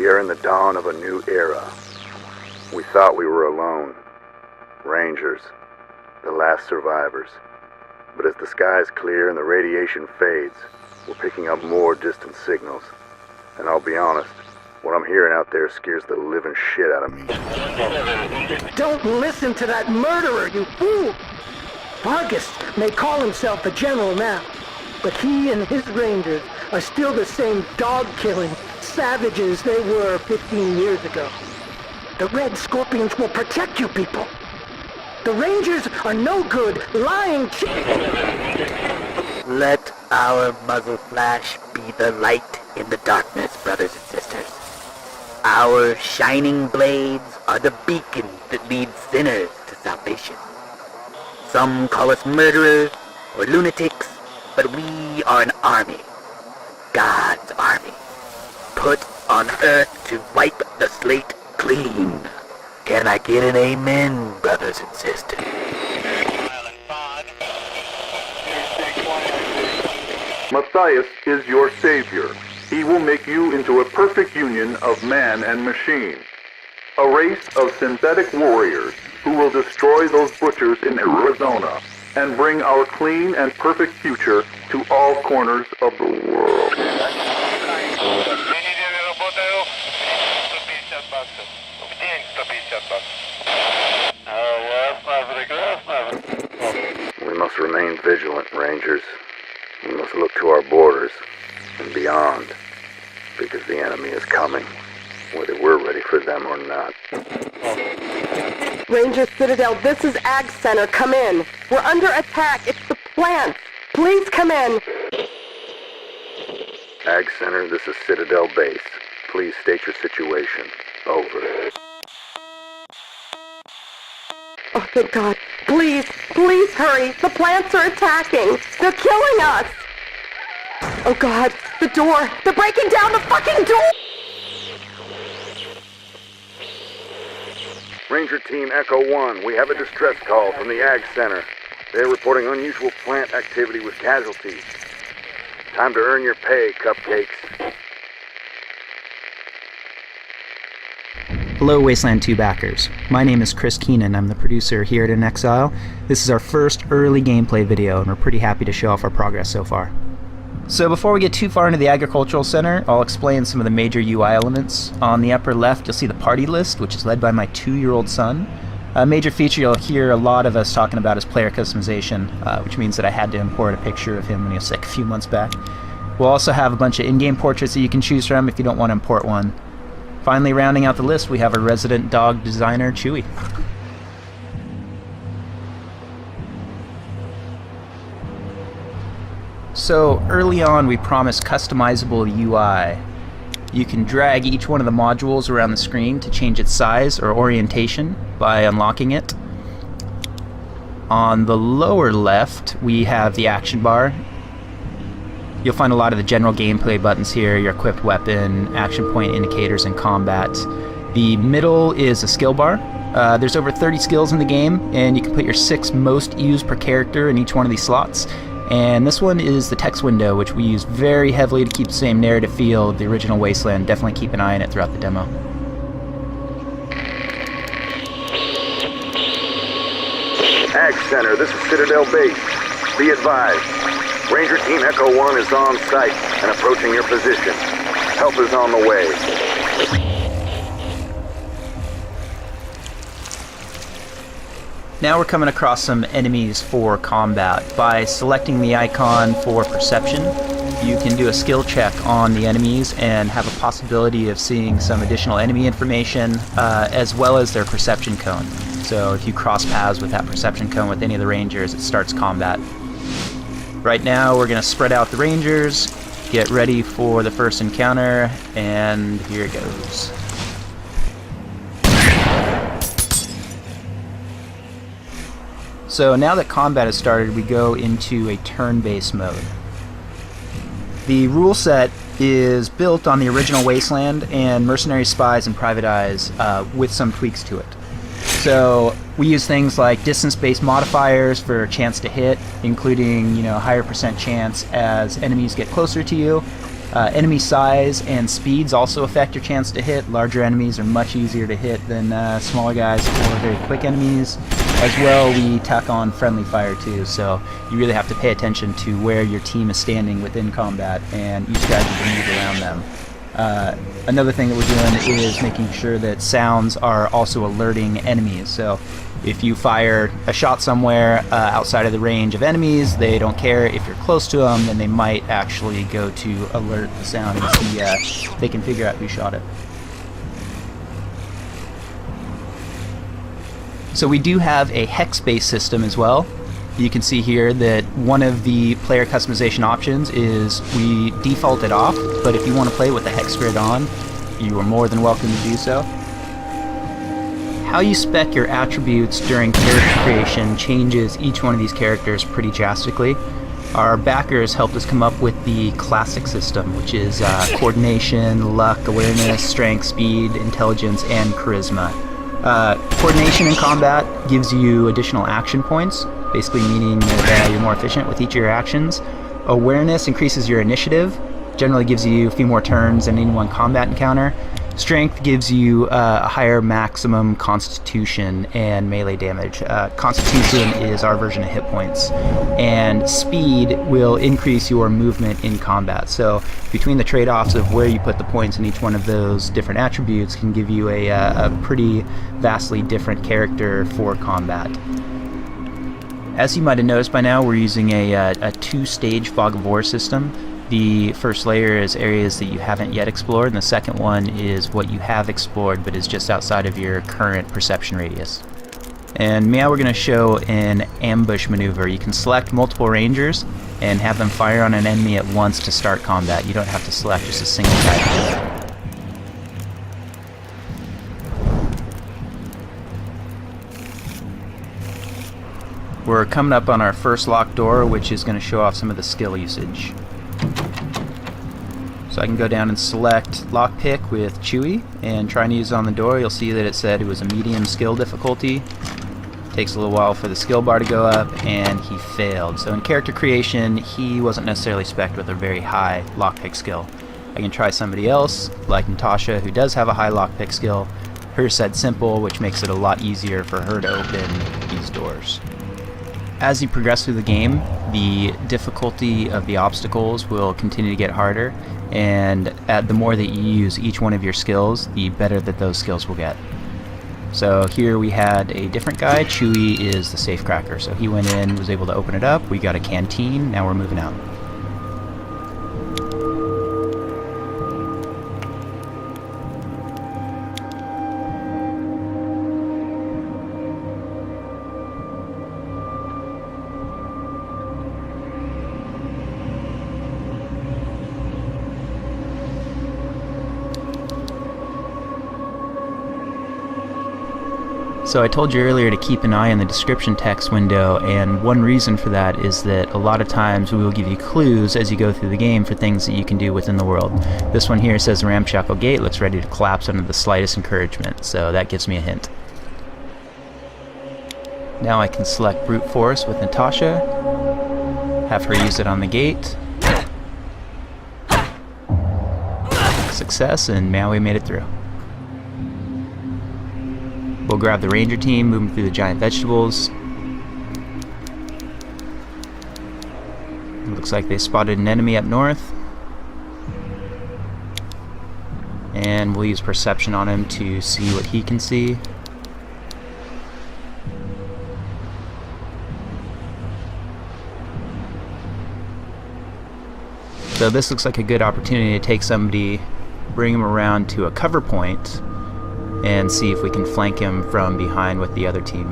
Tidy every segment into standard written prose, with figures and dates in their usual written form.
We are in the dawn of a new era. We thought we were alone. Rangers, the last survivors. But as the skies clear and the radiation fades, we're picking up more distant signals. And I'll be honest, what I'm hearing out there scares the living shit out of me. Don't listen to that murderer, you fool! Vargas may call himself a general now, but he and his Rangers are still the same dog-killing savages they were 15 years ago. The Red Scorpions will protect you people. The Rangers are no good, lying Let our muzzle flash be the light in the darkness, brothers and sisters. Our shining blades are the beacon that leads sinners to salvation. Some call us murderers or lunatics, but we are an army. God's army. Put on earth to wipe the slate clean. Can I get an amen, brothers and sisters? Matthias is your savior. He will make you into a perfect union of man and machine. A race of synthetic warriors who will destroy those butchers in Arizona and bring our clean and perfect future to all corners of the world. We must remain vigilant, Rangers. We must look to our borders and beyond, because the enemy is coming, whether we're ready for them or not. Ranger Citadel, this is Ag Center. Come in. We're under attack. It's the plants. Please come in. Ag Center, this is Citadel Base. Please state your situation. Over. Oh, thank God. Please, please hurry. The plants are attacking. They're killing us. Oh, God. The door. They're breaking down the fucking door. Ranger Team Echo 1, we have a distress call from the Ag Center. They're reporting unusual plant activity with casualties. Time to earn your pay, cupcakes. Hello Wasteland 2 backers. My name is Chris Keenan. I'm the producer here at In Exile. This is our first early gameplay video and we're pretty happy to show off our progress so far. So before we get too far into the Agricultural Center, I'll explain some of the major UI elements. On the upper left, you'll see the party list, which is led by my 2-year-old son. A major feature you'll hear a lot of us talking about is player customization, which means that I had to import a picture of him when he was sick a few months back. We'll also have a bunch of in-game portraits that you can choose from if you don't want to import one. Finally, rounding out the list, we have our resident dog designer, Chewy. So early on we promised customizable UI. You can drag each one of the modules around the screen to change its size or orientation by unlocking it. On the lower left we have the action bar. You'll find a lot of the general gameplay buttons here, your equipped weapon, action point indicators, and combat. The middle is a skill bar. There's over 30 skills in the game and you can put your 6 most used per character in each one of these slots. And this one is the text window, which we use very heavily to keep the same narrative feel of the original Wasteland. Definitely keep an eye on it throughout the demo. Ag Center, this is Citadel Base. Be advised, Ranger Team Echo 1 is on site and approaching your position. Help is on the way. Now we're coming across some enemies for combat. By selecting the icon for perception, you can do a skill check on the enemies and have a possibility of seeing some additional enemy information as well as their perception cone. So if you cross paths with that perception cone with any of the Rangers, it starts combat. Right now we're going to spread out the Rangers, get ready for the first encounter, and here it goes. So now that combat has started, we go into a turn-based mode. The rule set is built on the original Wasteland and Mercenary Spies and Private Eyes with some tweaks to it. So we use things like distance-based modifiers for a chance to hit, including higher % chance as enemies get closer to you, Enemy size and speeds also affect your chance to hit. Larger enemies are much easier to hit than smaller guys or very quick enemies. As well, we tack on friendly fire too, so you really have to pay attention to where your team is standing within combat and use strategy to move around them. Another thing that we're doing is making sure that sounds are also alerting enemies. So if you fire a shot somewhere outside of the range of enemies, they don't care. If you're close to them, then they might actually go to alert the sound and see if they can figure out who shot it. So we do have a hex-based system as well. You can see here that one of the player customization options is we default it off, but if you want to play with the hex grid on, you are more than welcome to do so. How you spec your attributes during character creation changes each one of these characters pretty drastically. Our backers helped us come up with the classic system, which is coordination, luck, awareness, strength, speed, intelligence, and charisma. Coordination in combat gives you additional action points, basically meaning that you're more efficient with each of your actions. Awareness increases your initiative, generally gives you a few more turns than any one combat encounter. Strength gives you a higher maximum constitution and melee damage. Constitution is our version of hit points. And speed will increase your movement in combat. So between the trade-offs of where you put the points in each one of those different attributes can give you a pretty vastly different character for combat. As you might have noticed by now, we're using a two-stage fog of war system. The first layer is areas that you haven't yet explored, and the second one is what you have explored but is just outside of your current perception radius. And now we're going to show an ambush maneuver. You can select multiple rangers and have them fire on an enemy at once to start combat. You don't have to select just a single type. We're coming up on our first locked door, which is going to show off some of the skill usage. So I can go down and select lockpick with Chewie and try and use it on the door. You'll see that it said it was a medium skill difficulty. Takes a little while for the skill bar to go up, and he failed. So in character creation, he wasn't necessarily spec'd with a very high lockpick skill. I can try somebody else, like Natasha, who does have a high lockpick skill. Hers said simple, which makes it a lot easier for her to open these doors. As you progress through the game, the difficulty of the obstacles will continue to get harder, and the more that you use each one of your skills, the better that those skills will get. So here we had a different guy. Chewie is the safecracker, so he went in, was able to open it up. We got a canteen, now we're moving out. So I told you earlier to keep an eye on the description text window, and one reason for that is that a lot of times we will give you clues as you go through the game for things that you can do within the world. This one here says the ramshackle gate looks ready to collapse under the slightest encouragement, so that gives me a hint. Now I can select brute force with Natasha, have her use it on the gate. Success, and now we made it through. We'll grab the ranger team, move them through the giant vegetables. It looks like they spotted an enemy up north. And we'll use perception on him to see what he can see. So this looks like a good opportunity to take somebody, bring him around to a cover point, and see if we can flank him from behind with the other team.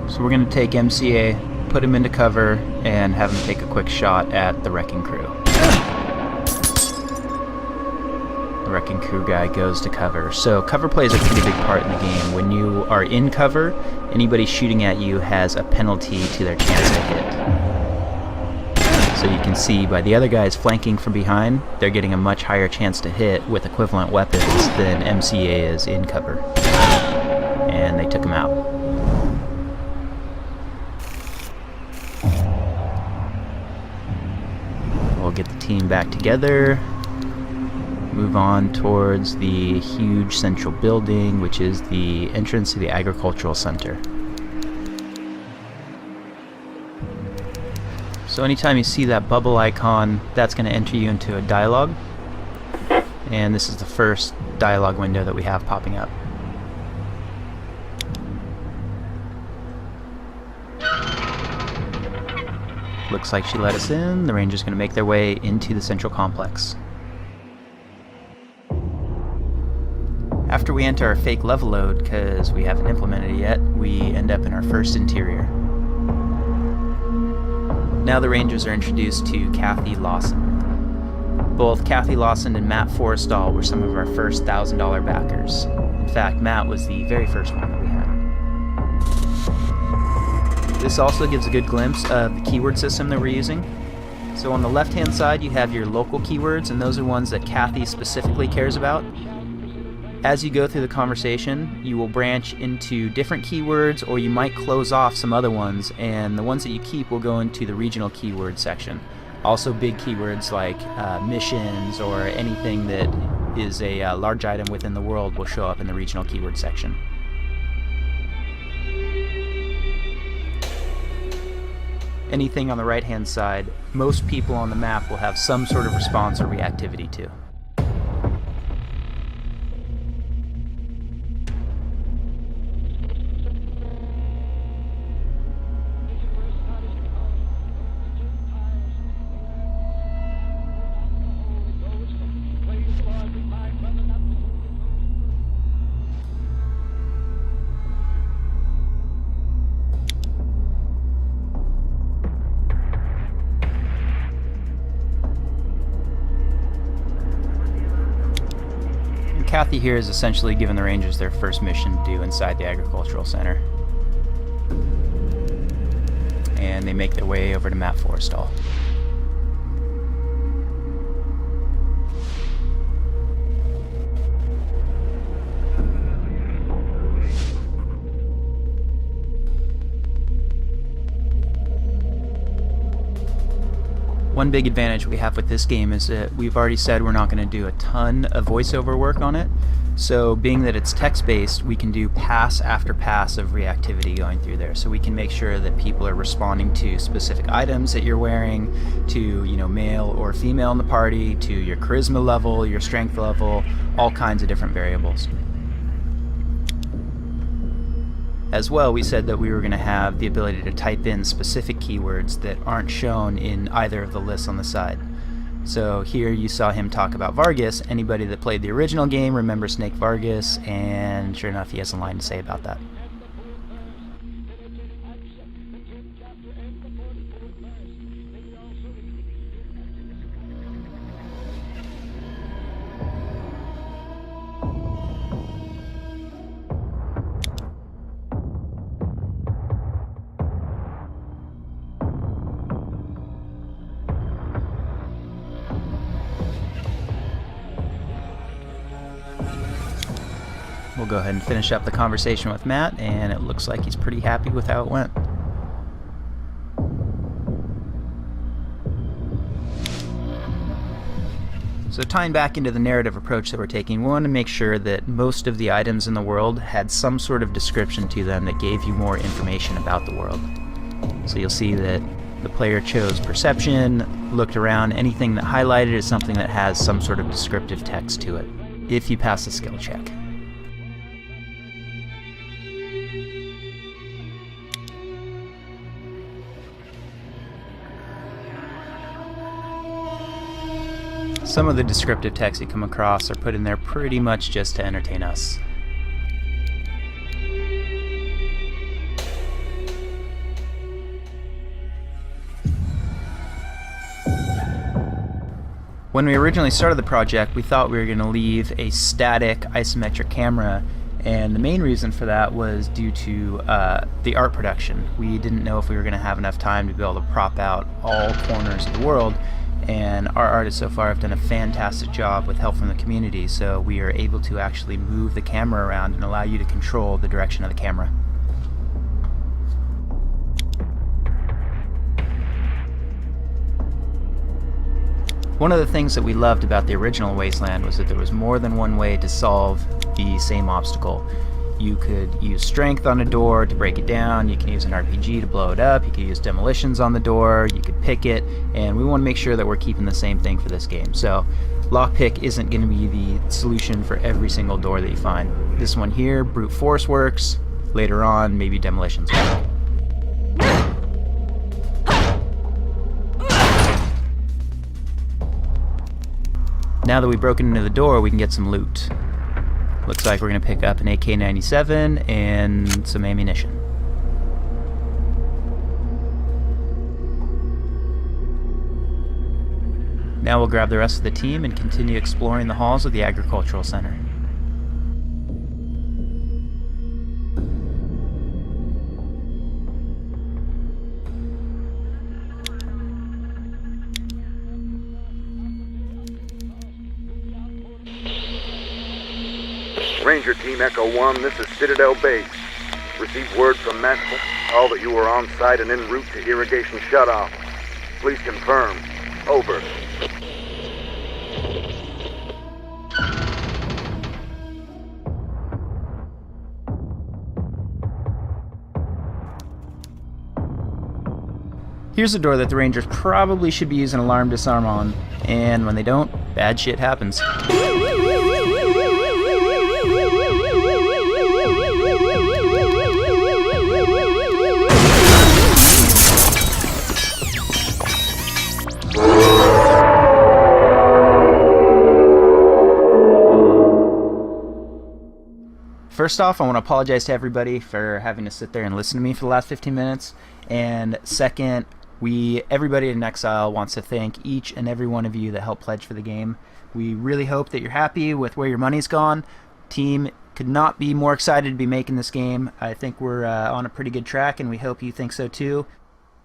So we're going to take MCA, put him into cover, and have him take a quick shot at the wrecking crew. The wrecking crew guy goes to cover. So cover plays a pretty big part in the game. When you are in cover, anybody shooting at you has a penalty to their chance to hit. So you can see by the other guys flanking from behind, they're getting a much higher chance to hit with equivalent weapons than MCA is in cover. and they took him out. We'll get the team back together, move on towards the huge central building, which is the entrance to the agricultural center. So anytime you see that bubble icon, that's going to enter you into a dialogue. And this is the first dialogue window that we have popping up. Looks like she let us in. The Rangers are going to make their way into the central complex. After we enter our fake level load, because we haven't implemented it yet, we end up in our first interior. Now the Rangers are introduced to Kathy Lawson. Both Kathy Lawson and Matt Forrestal were some of our first $1,000 backers. In fact, Matt was the very first one that we had. This also gives a good glimpse of the keyword system that we're using. So on the left-hand side, you have your local keywords, and those are ones that Kathy specifically cares about. As you go through the conversation, you will branch into different keywords, or you might close off some other ones, and the ones that you keep will go into the regional keyword section. Also big keywords like missions or anything that is a large item within the world will show up in the regional keyword section. Anything on the right-hand side, most people on the map will have some sort of response or reactivity to. Kathy here is essentially giving the Rangers their first mission to do inside the agricultural center. And they make their way over to Matt Forrestal. One big advantage we have with this game is that we've already said we're not going to do a ton of voiceover work on it. So being that it's text-based, we can do pass after pass of reactivity going through there. So we can make sure that people are responding to specific items that you're wearing, to, you know, male or female in the party, to your charisma level, your strength level, all kinds of different variables. As well, we said that we were going to have the ability to type in specific keywords that aren't shown in either of the lists on the side. So here you saw him talk about Vargas. Anybody that played the original game remembers Snake Vargas, and sure enough, he has a line to say about that. We'll go ahead and finish up the conversation with Matt, and it looks like he's pretty happy with how it went. So tying back into the narrative approach that we're taking, we want to make sure that most of the items in the world had some sort of description to them that gave you more information about the world. So you'll see that the player chose perception, looked around, anything that highlighted is something that has some sort of descriptive text to it, if you pass the skill check. Some of the descriptive text you come across are put in there pretty much just to entertain us. When we originally started the project, we thought we were going to leave a static isometric camera, and the main reason for that was due to the art production. We didn't know if we were going to have enough time to be able to prop out all corners of the world, and our artists so far have done a fantastic job with help from the community, so we are able to actually move the camera around and allow you to control the direction of the camera. One of the things that we loved about the original Wasteland was that there was more than one way to solve the same obstacle. You could use strength on a door to break it down, you can use an RPG to blow it up, you could use demolitions on the door, you could pick it, and we want to make sure that we're keeping the same thing for this game. So lockpick isn't going to be the solution for every single door that you find. This one here, brute force works. Later on, maybe demolitions will. Now that we've broken into the door, we can get some loot. Looks like we're going to pick up an AK-97 and some ammunition. Now we'll grab the rest of the team and continue exploring the halls of the Agricultural Center. Ranger Team Echo 1, this is Citadel Base. Received word from Maxwell. All that you are on site and en route to irrigation shutoff. Please confirm. Over. Here's a door that the Rangers probably should be using alarm disarm on, and when they don't, bad shit happens. First off, I want to apologize to everybody for having to sit there and listen to me for the last 15 minutes. And second, everybody in Exile wants to thank each and every one of you that helped pledge for the game. We really hope that you're happy with where your money's gone. Team could not be more excited to be making this game. I think we're on a pretty good track, and we hope you think so too.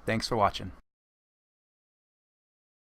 Thanks for watching.